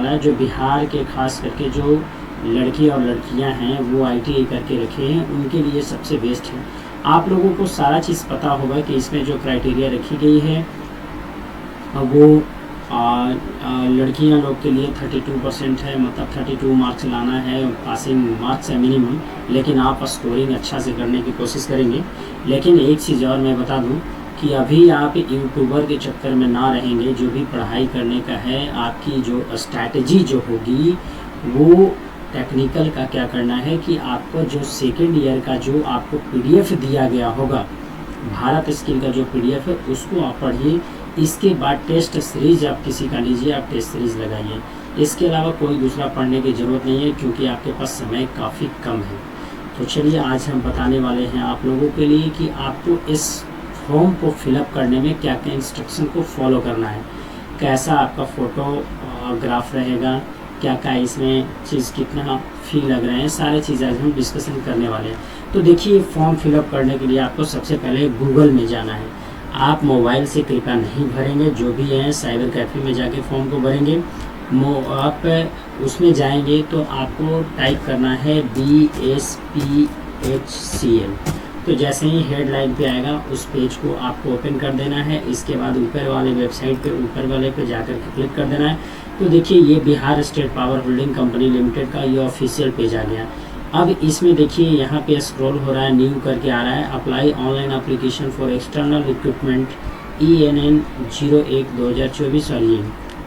वाला है, जो बिहार के खास करके जो लड़के और लड़कियां हैं वो ITI करके रखे हैं, उनके लिए सबसे बेस्ट है। आप लोगों को सारा चीज़ पता होगा कि इसमें जो क्राइटेरिया रखी गई है वो लड़कियां लोग के लिए 32% है, मतलब 32 मार्क्स लाना है, पासिंग मार्क्स है मिनिमम, लेकिन आप स्कोरिंग अच्छा से करने की कोशिश करेंगे। लेकिन एक चीज़ और मैं बता दूं कि अभी आप यूट्यूबर के चक्कर में ना रहेंगे। जो भी पढ़ाई करने का है, आपकी जो स्ट्रैटेजी जो होगी वो टेक्निकल का क्या करना है कि आपको जो सेकेंड ईयर का जो आपको PDF दिया गया होगा, भारत स्किल का जो PDF है उसको आप पढ़िए। इसके बाद टेस्ट सीरीज आप किसी का लीजिए, आप टेस्ट सीरीज लगाइए। इसके अलावा कोई दूसरा पढ़ने की ज़रूरत नहीं है, क्योंकि आपके पास समय काफ़ी कम है। तो चलिए आज हम बताने वाले हैं आप लोगों के लिए कि आपको इस फॉर्म को फिलअप करने में क्या क्या इंस्ट्रक्शन को फॉलो करना है, कैसा आपका फोटोग्राफ रहेगा, क्या क्या इसमें चीज़ कितना फ़ी लग रहे हैं, सारे चीज़ आज हम डिस्कशन करने वाले हैं। तो देखिए, फॉर्म फिलअप करने के लिए आपको सबसे पहले गूगल में जाना है। आप मोबाइल से कृपया नहीं भरेंगे, जो भी हैं साइबर कैफ़े में जाके फॉर्म को भरेंगे। आप उसमें जाएंगे तो आपको टाइप करना है BSPHCL। तो जैसे ही हेडलाइन पे आएगा उस पेज को आपको ओपन कर देना है। इसके बाद ऊपर वाले वेबसाइट पे, ऊपर वाले पे जाकर के क्लिक कर देना है। तो देखिए, ये Bihar state power holding company limited का ये ऑफिशियल पेज आ गया। अब इसमें देखिए यहाँ पे स्क्रॉल हो रहा है, न्यू करके आ रहा है, apply online application for external equipment ENN 01/2024 और ये।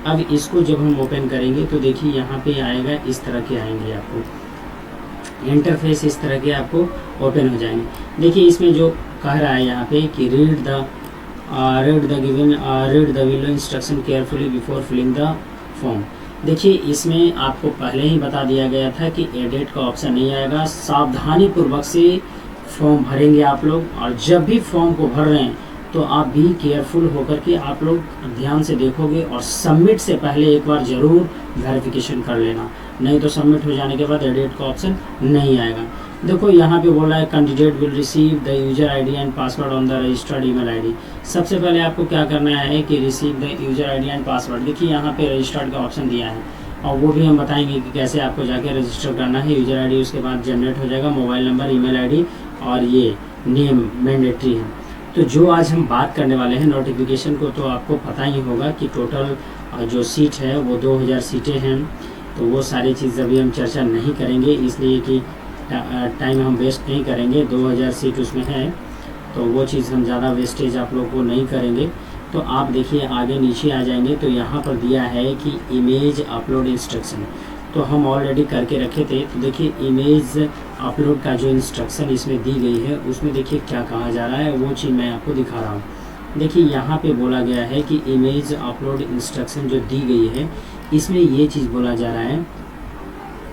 अब इसको जब हम ओपन करेंगे तो देखिए यहाँ पे आएगा, इस तरह के आएंगे आपको इंटरफेस, इस तरह के आपको ओपन हो जाएंगे। देखिए इसमें जो कह रहा है यहाँ पे कि read the below instruction carefully before filling the form. देखिए इसमें आपको पहले ही बता दिया गया था कि एडिट का ऑप्शन नहीं आएगा। सावधानी पूर्वक से फॉर्म भरेंगे आप लोग, और जब भी फॉर्म को भर रहे हैं तो आप भी केयरफुल होकर के आप लोग ध्यान से देखोगे, और सबमिट से पहले एक बार ज़रूर वेरिफिकेशन कर लेना, नहीं तो सबमिट हो जाने के बाद एडिट का ऑप्शन नहीं आएगा। देखो यहाँ पे बोला है candidate will receive the user ID and password on the registered email ID। सबसे पहले आपको क्या करना है कि receive the user ID and password. देखिए यहाँ पे रजिस्टर्ड का ऑप्शन दिया है, और वो भी हम बताएंगे कि कैसे आपको जाके रजिस्टर करना है। यूजर ID उसके बाद जनरेट हो जाएगा, मोबाइल नंबर, ईमेल ID और ये नेम मैंडेटरी है। तो जो आज हम बात करने वाले हैं नोटिफिकेशन को, तो आपको पता ही होगा कि टोटल जो सीट है वो 2000 सीटें हैं। तो वो सारी चीज़ अभी हम चर्चा नहीं करेंगे, इसलिए कि टाइम हम वेस्ट नहीं करेंगे। 2000 सीट उसमें है, तो वो चीज़ हम ज़्यादा वेस्टेज आप लोगों को नहीं करेंगे। तो आप देखिए आगे नीचे आ जाएंगे तो यहाँ पर दिया है कि इमेज अपलोड इंस्ट्रक्शन, तो हम ऑलरेडी करके रखे थे। तो देखिए इमेज अपलोड का जो इंस्ट्रक्शन इसमें दी गई है उसमें देखिए क्या कहा जा रहा है, वो चीज़ मैं आपको दिखा रहा हूँ। देखिए यहाँ पे बोला गया है कि इमेज अपलोड इंस्ट्रक्शन जो दी गई है इसमें ये चीज़ बोला जा रहा है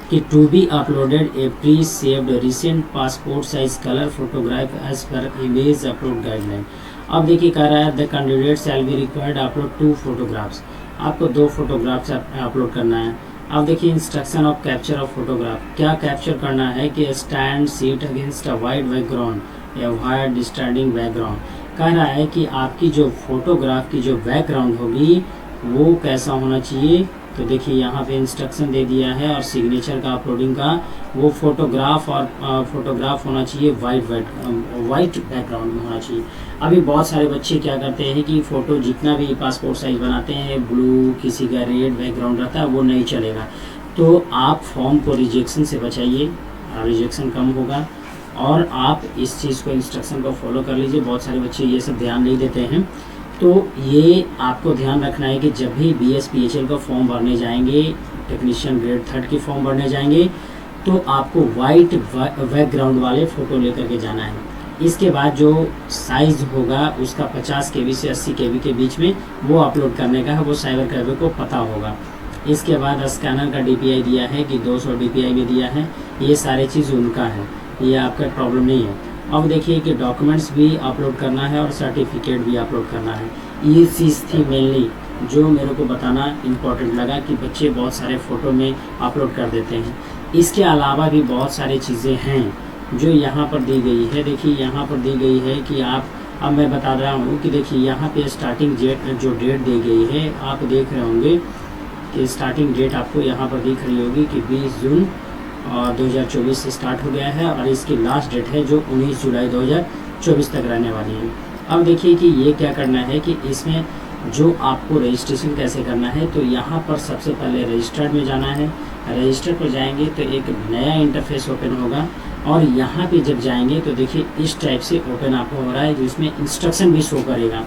कि to be uploaded a pre saved recent passport size colour photograph as per image upload guideline. अब देखिए कह रहा है the candidate shall be required upload 2 photographs. आपको 2 फोटोग्राफ्स अपलोड करना है। अब देखिए instruction of capture of photograph, क्या कैप्चर करना है कि stand seat against a white background या वाइट स्टैंडिंग बैकग्राउंड। कह रहा है कि आपकी जो फोटोग्राफ की जो बैकग्राउंड होगी वो कैसा होना चाहिए। तो देखिए यहाँ पे इंस्ट्रक्शन दे दिया है, और सिग्नेचर का अपलोडिंग का वो फोटोग्राफ होना चाहिए वाइट बैकग्राउंड में होना चाहिए। अभी बहुत सारे बच्चे क्या करते हैं कि फ़ोटो जितना भी पासपोर्ट साइज बनाते हैं, ब्लू, किसी का रेड बैकग्राउंड रहता है, वो नहीं चलेगा। तो आप फॉर्म को रिजेक्शन से बचाइए, रिजेक्शन कम होगा, और आप इस चीज़ को इंस्ट्रक्शन को फॉलो कर लीजिए। बहुत सारे बच्चे ये सब ध्यान नहीं देते हैं, तो ये आपको ध्यान रखना है कि जब भी BSPHL का फॉर्म भरने जाएंगे, टेक्नीशियन ग्रेड 3 की फॉर्म भरने जाएंगे, तो आपको वाइट बैकग्राउंड वाले फ़ोटो लेकर के जाना है। इसके बाद जो साइज़ होगा उसका 50 KB से 80 KB के बीच में वो अपलोड करने का है, वो साइबर कैफे को पता होगा। इसके बाद स्कैनर का DPI दिया है कि 200 DPI में दिया है, ये सारी चीज़ उनका है, ये आपका प्रॉब्लम नहीं है। अब देखिए कि डॉक्यूमेंट्स भी अपलोड करना है और सर्टिफिकेट भी अपलोड करना है। ये चीज़ थी मेनली जो मेरे को बताना इम्पोर्टेंट लगा कि बच्चे बहुत सारे फ़ोटो में अपलोड कर देते हैं। इसके अलावा भी बहुत सारी चीज़ें हैं जो यहाँ पर दी गई है। देखिए यहाँ पर दी गई है कि आप, अब मैं बता रहा हूँ कि देखिए यहाँ पे स्टार्टिंग जो डेट दी गई है, आप देख रहे होंगे इसकी स्टार्टिंग डेट आपको यहाँ पर दिख रही होगी कि 20 जून 2024 से स्टार्ट हो गया है और इसकी लास्ट डेट है जो 19 जुलाई 2024 तक रहने वाली है। अब देखिए कि ये क्या करना है कि इसमें जो आपको रजिस्ट्रेशन कैसे करना है, तो यहाँ पर सबसे पहले रजिस्टर्ड में जाना है। रजिस्टर पर जाएंगे तो एक नया इंटरफेस ओपन होगा और यहाँ पे जब जाएंगे तो देखिए इस टाइप से ओपन आपको हो रहा है, जिसमें इंस्ट्रक्शन भी शो करेगा,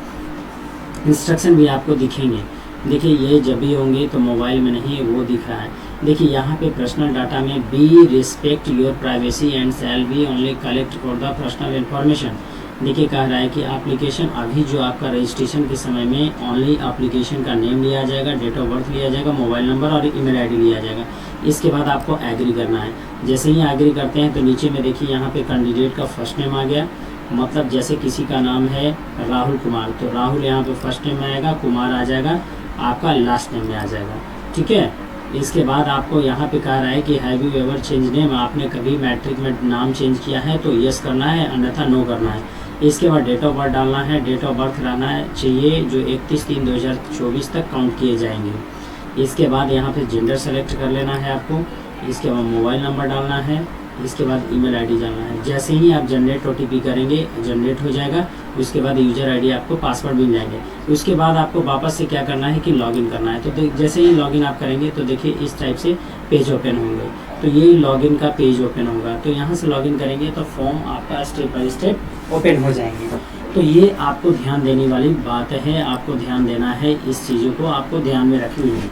इंस्ट्रक्शन भी आपको दिखेंगे। देखिए ये जब भी होंगे तो मोबाइल में नहीं वो दिख रहा है। देखिए यहाँ पे पर्सनल डाटा में we respect your privacy and shall be only collect for the personal information. देखिए कह रहा है कि एप्लीकेशन अभी जो आपका रजिस्ट्रेशन के समय में ओनली एप्लीकेशन का नेम लिया जाएगा, डेट ऑफ बर्थ लिया जाएगा, मोबाइल नंबर और ईमेल आईडी लिया जाएगा। इसके बाद आपको एग्री करना है। जैसे ही एग्री करते हैं तो नीचे में देखिए यहाँ पे कैंडिडेट का फर्स्ट नेम आ गया, मतलब जैसे किसी का नाम है राहुल कुमार तो राहुल यहाँ पे फर्स्ट नेम में आएगा, कुमार आ जाएगा आपका लास्ट नेम में आ जाएगा, ठीक है। इसके बाद आपको यहाँ पे कह रहा है कि have you ever change name, आपने कभी मैट्रिक में नाम चेंज किया है तो यस करना है, अन्यथा नो करना है। इसके बाद डेट ऑफ बर्थ डालना है, डेट ऑफ बर्थ रहना चाहिए जो 31/3/2024 तक काउंट किए जाएंगे। इसके बाद यहाँ पे जेंडर सेलेक्ट कर लेना है आपको। इसके बाद मोबाइल नंबर डालना है, इसके बाद ईमेल आईडी डालना है। जैसे ही आप जनरेट ओटीपी करेंगे जनरेट हो जाएगा, उसके बाद यूजर आईडी आपको पासवर्ड मिल जाएंगे। उसके बाद आपको वापस से क्या करना है कि लॉगिन करना है। तो जैसे ही लॉगिन आप करेंगे तो देखिए इस टाइप से पेज ओपन होंगे, तो ये लॉगिन का पेज ओपन होगा। तो यहाँ से लॉगिन करेंगे तो फॉर्म आपका स्टेप बाय स्टेप ओपन हो जाएंगे। तो ये आपको ध्यान देने वाली बात है, आपको ध्यान देना है, इस चीज़ों को आपको ध्यान में रखनी है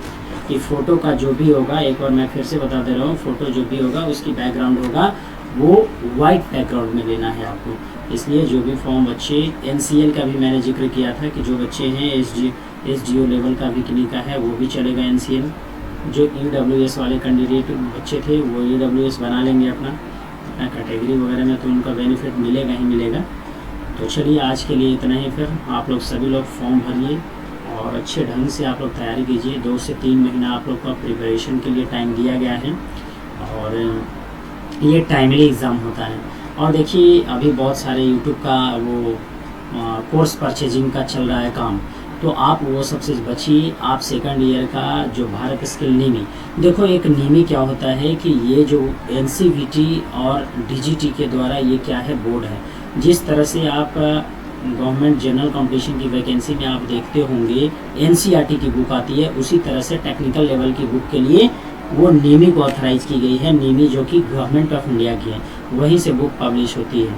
कि फ़ोटो का जो भी होगा, एक बार मैं फिर से बता दे रहा हूँ, फ़ोटो जो भी होगा उसकी बैकग्राउंड होगा वो वाइट बैकग्राउंड में लेना है आपको। इसलिए जो भी फॉर्म बच्चे एनसीएल का भी मैंने जिक्र किया था कि जो बच्चे हैं एसडीओ लेवल का भी किन्हीं का है वो भी चलेगा एनसीएल। जो ईडब्ल्यूएस वाले कैंडिडेट बच्चे थे वो ईडब्ल्यूएस बना लेंगे अपना कैटेगरी वगैरह में, तो उनका बेनिफिट मिलेगा ही मिलेगा। तो चलिए आज के लिए इतना ही। फिर आप लोग सभी लोग फॉर्म भरिए और अच्छे ढंग से आप लोग तैयारी कीजिए। 2 से 3 महीना आप लोग का प्रिपरेशन के लिए टाइम दिया गया है और ये टाइमली एग्ज़ाम होता है। और देखिए अभी बहुत सारे यूट्यूब का वो कोर्स परचेजिंग का चल रहा है काम, तो आप वो सबसे बचिए। आप सेकंड ईयर का जो भारत स्किल नीमी, देखो एक नीमी क्या होता है कि ये जो एनसीवीटी और डीजीटी के द्वारा ये क्या है बोर्ड है। जिस तरह से आप गवर्नमेंट जनरल कॉम्पिटिशन की वैकेंसी में आप देखते होंगे एनसीईआरटी की बुक आती है, उसी तरह से टेक्निकल लेवल की बुक के लिए वो नीमी को ऑथराइज की गई है। नीमी जो कि गवर्नमेंट ऑफ इंडिया की है, वहीं से बुक पब्लिश होती है।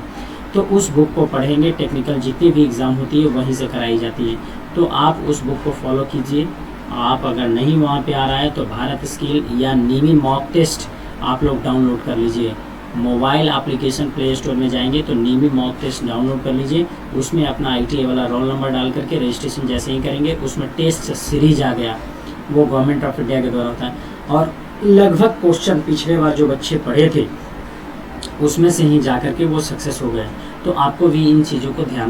तो उस बुक को पढ़ेंगे, टेक्निकल जितनी भी एग्ज़ाम होती है वहीं से कराई जाती है। तो आप उस बुक को फॉलो कीजिए। आप अगर नहीं वहाँ पे आ रहा है तो भारत स्किल या नीमी मॉक टेस्ट आप लोग डाउनलोड कर लीजिए। मोबाइल एप्लीकेशन प्ले स्टोर में जाएंगे तो नीमी मॉक टेस्ट डाउनलोड कर लीजिए। उसमें अपना ITA वाला रोल नंबर डाल करके रजिस्ट्रेशन जैसे ही करेंगे उसमें टेस्ट सीरीज आ गया, वो गवर्नमेंट ऑफ इंडिया के द्वारा होता है। और लगभग क्वेश्चन पिछले बार जो बच्चे पढ़े थे उसमें से ही जा कर के वो सक्सेस हो गए। तो आपको भी इन चीज़ों को ध्यान